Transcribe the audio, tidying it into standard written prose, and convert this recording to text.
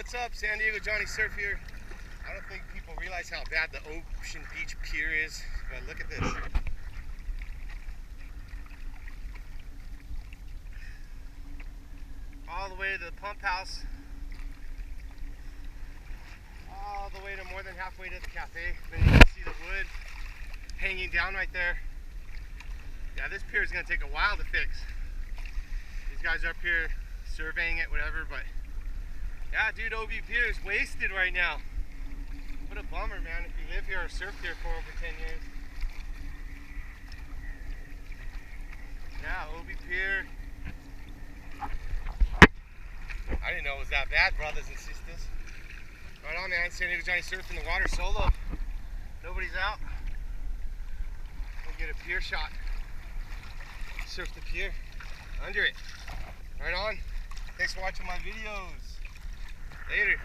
what's up? San Diego Johnny Surf here. I don't think people realize how bad the Ocean Beach Pier is, but look at this. All the way to the pump house. All the way to more than halfway to the cafe. Then you can see the wood hanging down right there. Yeah, this pier is going to take a while to fix. These guys are up here surveying it, whatever, but yeah, dude, OB Pier is wasted right now. What a bummer, man, if you live here or surfed here for over 10 years. Yeah, OB Pier. I didn't know it was that bad, brothers and sisters. Right on, man. San Diego Johnny surfing the water solo. Nobody's out. We'll get a pier shot. Surf the pier. Under it. Right on. Thanks for watching my videos. Later.